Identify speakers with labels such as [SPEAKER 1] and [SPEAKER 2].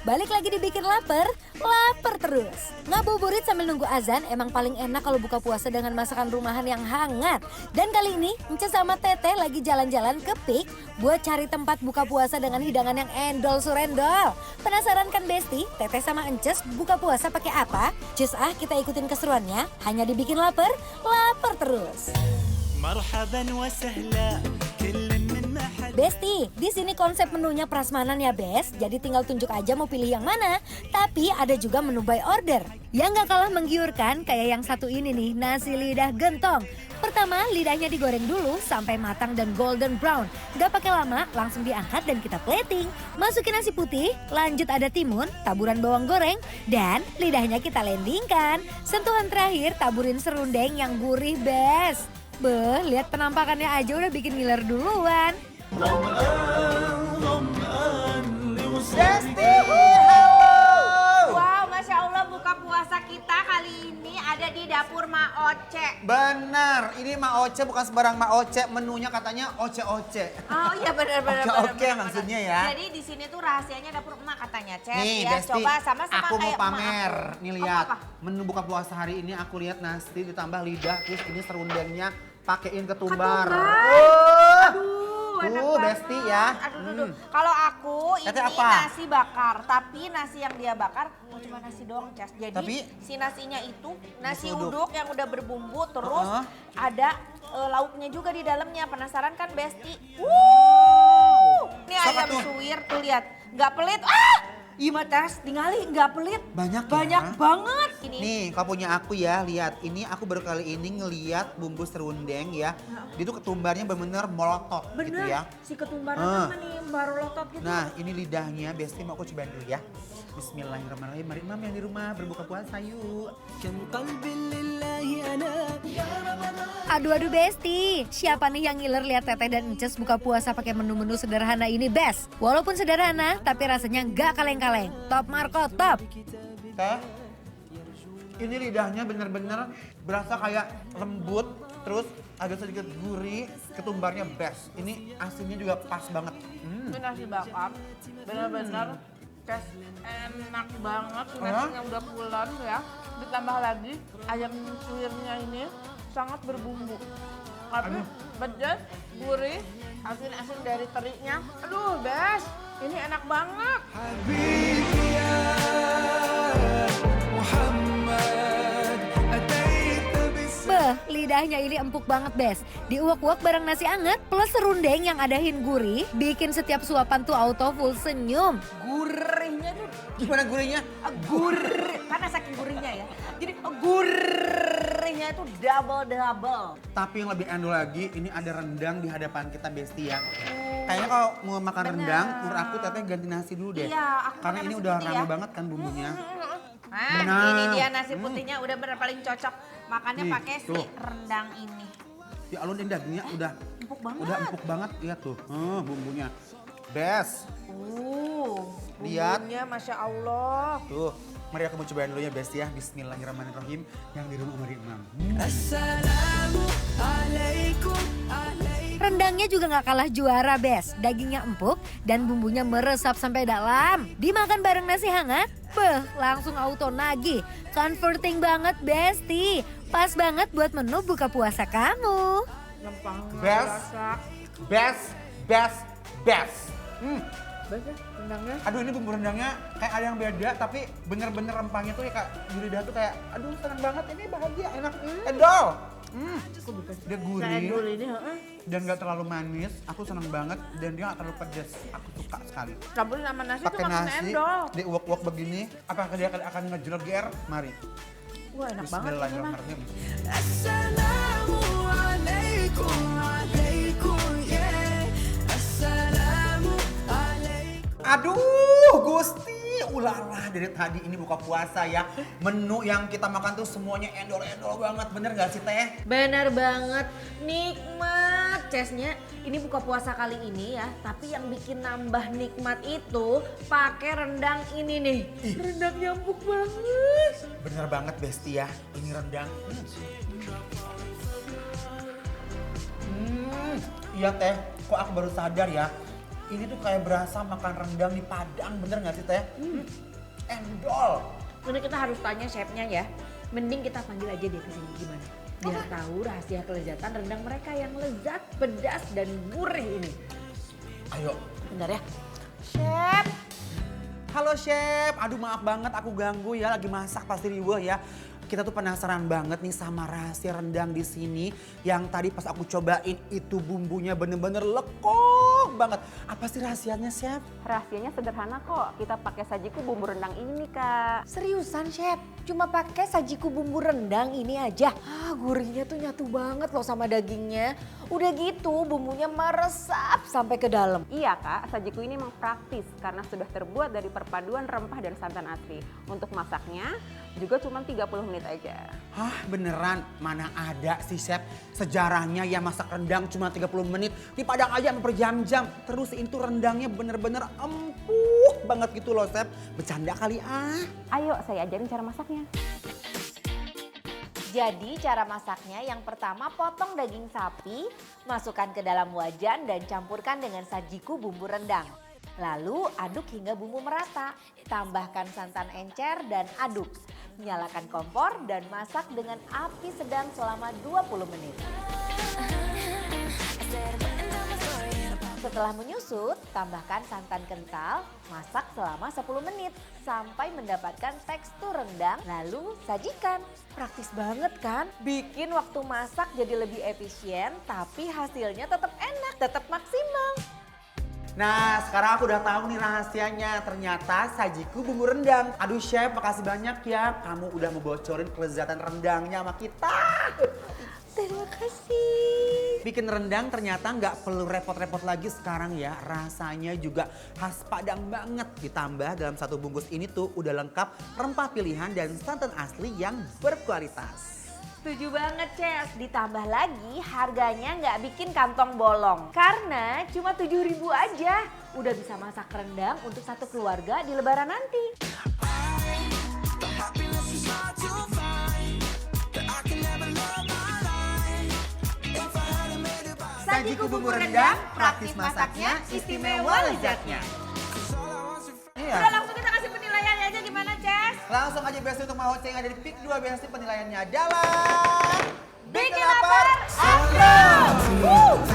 [SPEAKER 1] balik lagi dibikin lapar terus. Ngabuburit sambil nunggu azan emang paling enak kalau buka puasa dengan masakan rumahan yang hangat. Dan kali ini Ence sama Teteh lagi jalan-jalan ke Peak buat cari tempat buka puasa dengan hidangan yang endol surendol. Penasaran kan Besti? Teteh sama Ences buka puasa pakai apa? Cus kita ikutin keseruannya, hanya dibikin lapar terus.
[SPEAKER 2] Marhaban wa sahla.
[SPEAKER 1] Besti, di sini konsep menunya prasmanan ya Bes, jadi tinggal tunjuk aja mau pilih yang mana. Tapi ada juga menu by order. Yang gak kalah menggiurkan kayak yang satu ini nih, nasi lidah gentong. Pertama, lidahnya digoreng dulu sampai matang dan golden brown. Gak pakai lama, langsung diangkat dan kita plating. Masukin nasi putih, lanjut ada timun, taburan bawang goreng, dan lidahnya kita landingkan. Sentuhan terakhir, taburin serundeng yang gurih Bes. Beh, lihat penampakannya aja udah bikin ngiler duluan.
[SPEAKER 3] Besti, halo!
[SPEAKER 4] Wow, Masya Allah buka puasa kita kali ini ada di dapur Ma Oce.
[SPEAKER 3] Benar, ini Ma Oce bukan sembarang Ma Oce, menunya katanya Oce-Oce.
[SPEAKER 4] Oh iya benar.
[SPEAKER 3] Oke, maksudnya ya.
[SPEAKER 4] Jadi di sini tuh rahasianya dapur emak katanya, Cez.
[SPEAKER 3] Nih,
[SPEAKER 4] Ya,
[SPEAKER 3] Besti,
[SPEAKER 4] coba sama-sama
[SPEAKER 3] aku mau
[SPEAKER 4] kayak
[SPEAKER 3] pamer.
[SPEAKER 4] emak aku.
[SPEAKER 3] Nih lihat,
[SPEAKER 4] Apa?
[SPEAKER 3] menu buka puasa hari ini aku lihat nasi ditambah lidah, terus ini serundengnya pakein ketumbar.
[SPEAKER 4] Enak
[SPEAKER 3] Tuh,
[SPEAKER 4] banget.
[SPEAKER 3] Besti ya.
[SPEAKER 4] Aduh. Kalau aku ini
[SPEAKER 3] Teteh apa?
[SPEAKER 4] nasi bakar, tapi nasi yang dia bakar cuma nasi doang, Cas. Jadi
[SPEAKER 3] Tapi-
[SPEAKER 4] si nasinya itu nasi
[SPEAKER 3] Nasi uduk.
[SPEAKER 4] uduk yang udah berbumbu, terus ada lauknya juga di dalamnya. Penasaran kan, Besti? Ini
[SPEAKER 3] Sok
[SPEAKER 4] ayam
[SPEAKER 3] atuh.
[SPEAKER 4] suwir tuh lihat, nggak pelit. Iya Mas, tinggali nggak pelit.
[SPEAKER 3] Banyak ya?
[SPEAKER 4] Banyak banget. Ini
[SPEAKER 3] Nih, kalau punya aku ya, lihat. Ini aku baru kali ini ngeliat bumbu serundeng ya. Dia tuh ketumbarnya bener-bener molotot gitu
[SPEAKER 4] bener,
[SPEAKER 3] ya.
[SPEAKER 4] si ketumbaran sama nih baru lotot gitu.
[SPEAKER 3] Nah, ini lidahnya. Besti mau aku cobain dulu ya. Bismillahirrahmanirrahim. Mari Mam yang di rumah berbuka puasa yuk.
[SPEAKER 1] Aduh Besti, siapa nih yang ngiler lihat Teteh dan Ences buka puasa pakai menu-menu sederhana ini Bes? Walaupun sederhana, tapi rasanya gak kaleng-kaleng. Top Marco, top!
[SPEAKER 3] Teh, ini lidahnya bener-bener berasa kayak lembut, terus agak sedikit gurih, ketumbarnya best. Ini asinnya juga pas banget.
[SPEAKER 4] Ini nasi bakar, bener-bener Cas, enak banget. Nasinya udah pulen ya. Ditambah lagi ayam suwirnya ini sangat berbumbu. Tapi pedas, gurih, asin-asin dari terinya. Aduh, best. Ini enak banget.
[SPEAKER 1] Beh, lidahnya ini empuk banget Bes. Diuak-uak bareng nasi anget plus serundeng yang adahin gurih, bikin setiap suapan tuh auto full senyum.
[SPEAKER 4] Gurihnya tuh
[SPEAKER 3] Gimana gurihnya?
[SPEAKER 4] gurih. Karena saking gurihnya ya. Jadi gurihnya itu double.
[SPEAKER 3] Tapi yang lebih endul lagi, ini ada rendang di hadapan kita Besti ya. Kayaknya kalau mau makan rendang, menurut aku Teteh ganti nasi dulu deh.
[SPEAKER 4] Iya, aku
[SPEAKER 3] Karena
[SPEAKER 4] makan
[SPEAKER 3] ini
[SPEAKER 4] nasi
[SPEAKER 3] udah
[SPEAKER 4] putih
[SPEAKER 3] rame
[SPEAKER 4] ya.
[SPEAKER 3] banget kan bumbunya.
[SPEAKER 4] Nah,
[SPEAKER 3] Nah.
[SPEAKER 4] ini dia nasi putihnya udah bener paling cocok. Makannya
[SPEAKER 3] Nih,
[SPEAKER 4] pakai si
[SPEAKER 3] tuh.
[SPEAKER 4] rendang ini.
[SPEAKER 3] Ya Allah, ini dagingnya udah
[SPEAKER 4] Empuk banget.
[SPEAKER 3] udah empuk banget. Lihat tuh, bumbunya. Best. Lihat.
[SPEAKER 4] Bumbunya Masya Allah.
[SPEAKER 3] Tuh, mari aku mau cobain dulu ya Besti ya. Bismillahirrahmanirrahim. Yang di rumah Mari Imam.
[SPEAKER 1] Rendangnya juga gak kalah juara Bes. Dagingnya empuk dan bumbunya meresap sampai dalam. Dimakan bareng nasi hangat, beh langsung auto nagih. Comforting banget Besti. Pas banget buat menu buka puasa kamu.
[SPEAKER 4] Rempahnya
[SPEAKER 3] Best.
[SPEAKER 4] rasa.
[SPEAKER 3] Best.
[SPEAKER 4] Best ya rendangnya.
[SPEAKER 3] Aduh, ini bumbu rendangnya kayak ada yang beda, tapi bener-bener rempahnya tuh ya kak di lidah tuh kayak, aduh seneng banget, ini bahagia, enak, endol. Dia
[SPEAKER 4] Saya
[SPEAKER 3] gurih
[SPEAKER 4] dulu ini,
[SPEAKER 3] dan gak terlalu manis, aku seneng banget dan dia gak terlalu pedas, aku suka sekali.
[SPEAKER 4] campurin sama nasi tuh
[SPEAKER 3] Pakai
[SPEAKER 4] makin
[SPEAKER 3] nasi,
[SPEAKER 4] endol.
[SPEAKER 3] diuak-uak begini, apakah dia akan ngejeger? Mari.
[SPEAKER 4] Wah enak banget ini mah.
[SPEAKER 3] Bismillahirrahmanirrahim. Aduh, Gusti, ulala dari tadi ini buka puasa ya. Menu yang kita makan tuh semuanya endol-endol banget, bener gak sih Teh?
[SPEAKER 4] Bener banget, nikmat Cesnya. Ini buka puasa kali ini ya, tapi yang bikin nambah nikmat itu pakai rendang ini nih. Rendangnya empuk banget.
[SPEAKER 3] Bener banget Besti ya, ini rendang. Iya Teh, kok aku baru sadar ya. Ini tuh kayak berasa makan rendang di Padang, bener nggak sih Teh? Endol.
[SPEAKER 5] Ini kita harus tanya chefnya ya. Mending kita panggil aja dia ke sini gimana? Biar tahu rahasia kelezatan rendang mereka yang lezat, pedas dan gurih ini.
[SPEAKER 3] Ayo.
[SPEAKER 5] Bentar ya. Chef.
[SPEAKER 3] Halo Chef, aduh maaf banget aku ganggu ya, lagi masak pasti riweuh ya. Kita tuh penasaran banget nih sama rahasia rendang di sini. Yang tadi pas aku cobain itu bumbunya bener-bener lekuk banget. Apa sih rahasianya Chef?
[SPEAKER 6] Rahasianya sederhana kok, kita pakai sajiku bumbu rendang ini Kak.
[SPEAKER 1] Seriusan chef, cuma pakai sajiku bumbu rendang ini aja. Gurihnya tuh nyatu banget loh sama dagingnya. Udah gitu bumbunya meresap sampai ke dalam.
[SPEAKER 6] Iya Kak, sajiku ini memang praktis karena sudah terbuat dari perpaduan rempah dan santan asli. Untuk masaknya juga cuma 30 menit aja.
[SPEAKER 3] Hah beneran? Mana ada sih Chef sejarahnya ya masak rendang cuma 30 menit. Di Padang aja sampai berjam-jam. Terus itu rendangnya bener-bener empuk banget gitu loh Chef. Bercanda kali ah.
[SPEAKER 6] Ayo saya ajarin cara masaknya.
[SPEAKER 1] Jadi cara masaknya yang pertama potong daging sapi, masukkan ke dalam wajan dan campurkan dengan sajiku bumbu rendang. Lalu aduk hingga bumbu merata, tambahkan santan encer dan aduk. Nyalakan kompor dan masak dengan api sedang selama 20 menit. Setelah menyusut, tambahkan santan kental, masak selama 10 menit sampai mendapatkan tekstur rendang, lalu sajikan. Praktis banget kan? Bikin waktu masak jadi lebih efisien, tapi hasilnya tetap enak, tetap maksimal.
[SPEAKER 3] Nah sekarang aku udah tahu nih rahasianya. Ternyata sajiku bumbu rendang. Aduh Chef makasih banyak ya. Kamu udah ngebocorin kelezatan rendangnya sama kita.
[SPEAKER 1] Terima kasih.
[SPEAKER 3] Bikin rendang ternyata nggak perlu repot-repot lagi sekarang ya. Rasanya juga khas Padang banget. Ditambah dalam satu bungkus ini tuh udah lengkap rempah pilihan dan santan asli yang berkualitas.
[SPEAKER 1] Setuju banget Chef. Ditambah lagi harganya nggak bikin kantong bolong. Karena cuma 7.000 aja. Udah bisa masak rendang untuk satu keluarga di lebaran nanti.
[SPEAKER 3] Sajiku bumbu rendang, praktis masaknya, istimewa lezatnya. Iya.
[SPEAKER 5] Udah langsung kita kasih penilaiannya aja gimana Ces?
[SPEAKER 3] Langsung aja Besti untuk Mahoce yang ada di Pik 2 Besti penilaiannya adalah...
[SPEAKER 1] Bikin lapar, Astro!